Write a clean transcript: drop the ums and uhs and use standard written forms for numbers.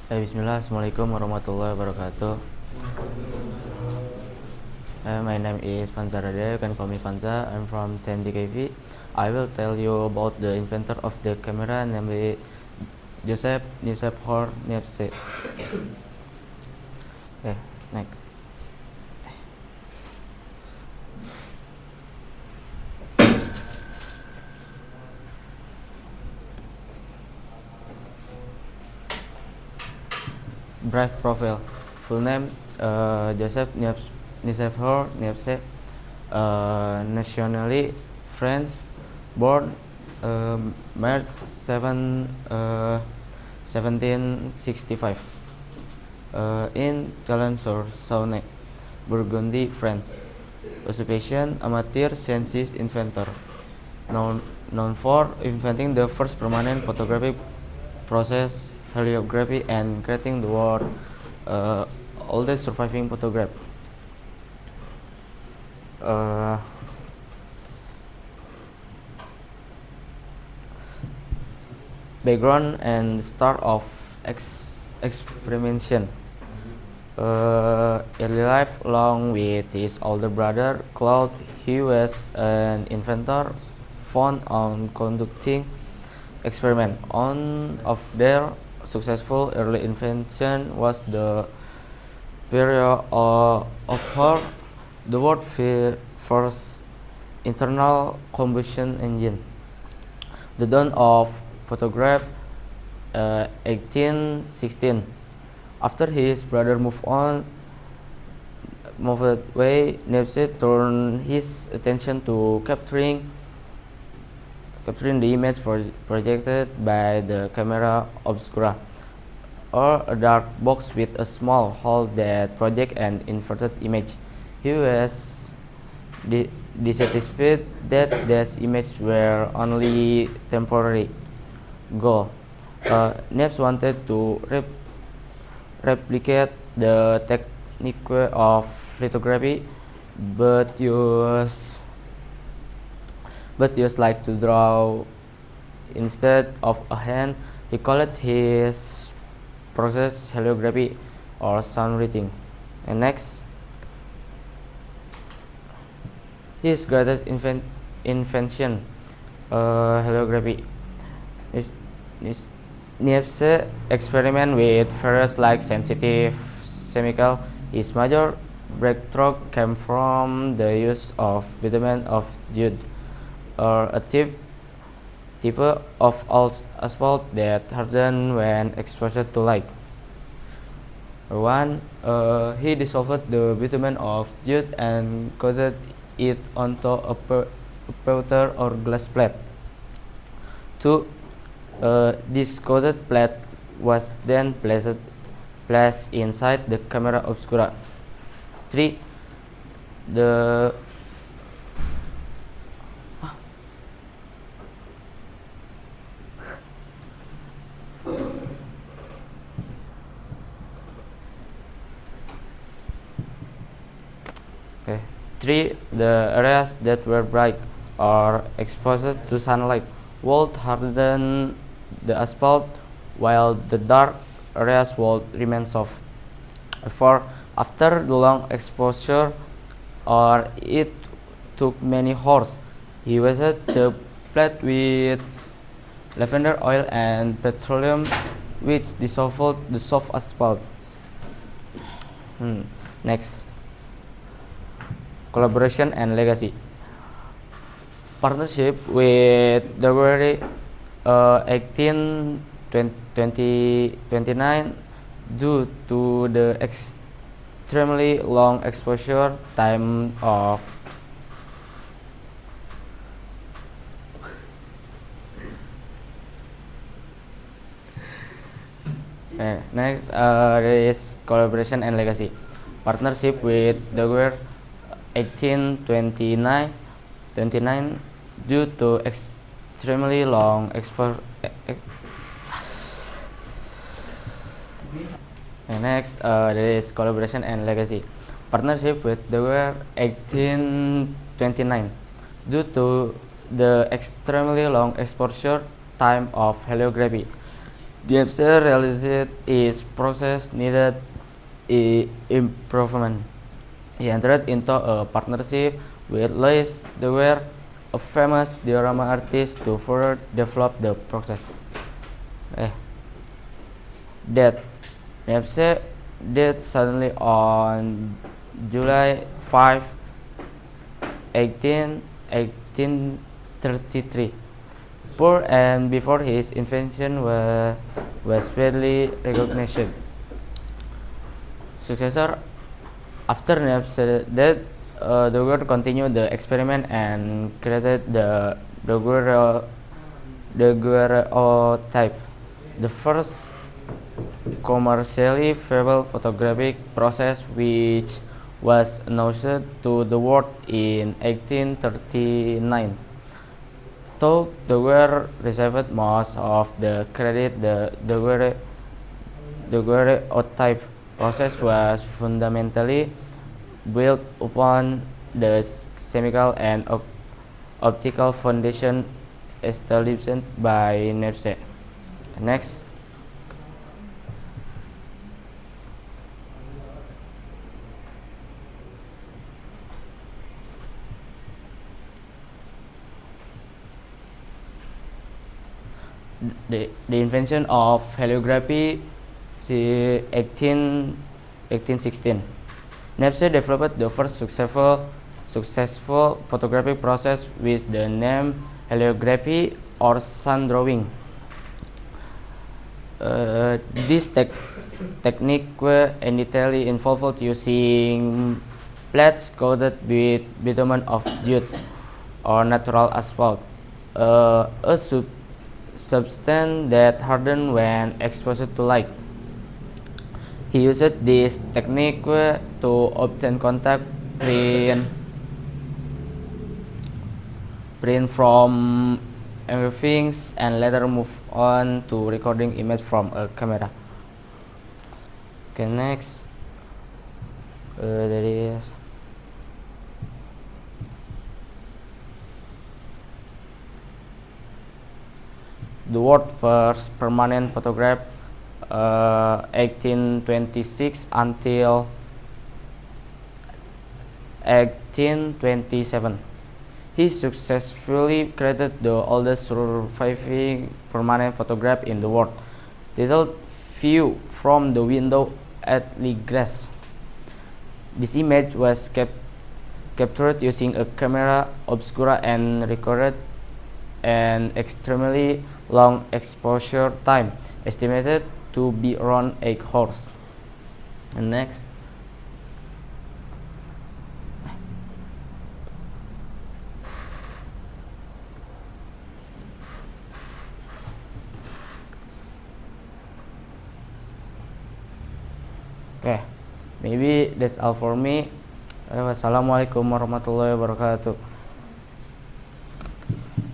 Bismillah, Assalamualaikum warahmatullahi wabarakatuh. My name is Fanza Rade. You can call me Fanza. I'm from TMDKV. I will tell you about the inventor of the camera, namely Joseph Nicephore Niepce. Okay, next. Brief profile. Full name Joseph Nicephore Niepce. Nationally French. Born March 7, 1765. In Chalon-sur-Saône, Burgundy, France. Occupation amateur scientist inventor. Known for inventing the first permanent photographic process, heliography, and creating the world's oldest surviving photograph. Background and start of experimentation. Early life, along with his older brother Claude, he was an inventor fond on conducting experiment. One of their successful early invention was the period of the world's first internal combustion engine. The dawn of photograph, 1816. After his brother moved away, Niepce turned his attention to capturing the image projected by the camera obscura, or a dark box with a small hole that projects an inverted image. He was dissatisfied that these images were only temporary goal. Niepce wanted to replicate the technique of lithography, but used like to draw instead of a hand. He called his process heliography or soundwriting. And next, his greatest invention, heliography. Niepce experiment with various light sensitive chemicals. His major breakthrough came from the use of bitumen of jute, or a type of asphalt that hardens when exposed to light. He dissolved the bitumen of jute and coated it onto a powder or glass plate. 2. This coated plate was then placed inside the camera obscura. 3. The 3. The areas that were bright or exposed to sunlight would harden the asphalt, while the dark areas would remain soft. 4. After the long exposure, or it took many hours, he washed the plate with lavender oil and petroleum, which dissolved the soft asphalt. Next, collaboration and legacy. Partnership with Daguerre, 1829, due to the extremely long exposure time of next, there is collaboration and legacy. Partnership with Daguerre, 1829, due to extremely long exposure. Next, there is collaboration and legacy. Partnership with Daguerre, 1829, due to the extremely long exposure time of heliography. The officer realized his process needed improvement. He entered into a partnership with Louis Daguerre, a famous diorama artist, to further develop the process. Death. Nepce died suddenly on July 5, 1833. Poor and before his invention was widely recognized. Successor after Nepce's death, Daguerre continued the experiment and created the daguerreotype, the first commercially viable photographic process, which was announced to the world in 1839. Though Daguerre received most of the credit, the daguerreotype process was fundamentally built upon the chemical and optical foundation established by Nepce. Next. The invention of heliography, 1816. Nepce developed the first successful photographic process with the name heliography or sun drawing. This technique initially involved using plates coated with bitumen of jute or natural asphalt, a substance that hardened when exposed to light. He used this technique to obtain contact print from engravings and later move on to recording image from a camera. Okay, next. There is the world's first permanent photograph, 1826 until 1827. He successfully created the oldest surviving permanent photograph in the world, titled View from the Window at Ligras. This image was captured using a camera obscura and recorded an extremely long exposure time, estimated to be around 8 hours. And next. Okay, maybe that's all for me. Wassalamualaikum warahmatullahi wabarakatuh.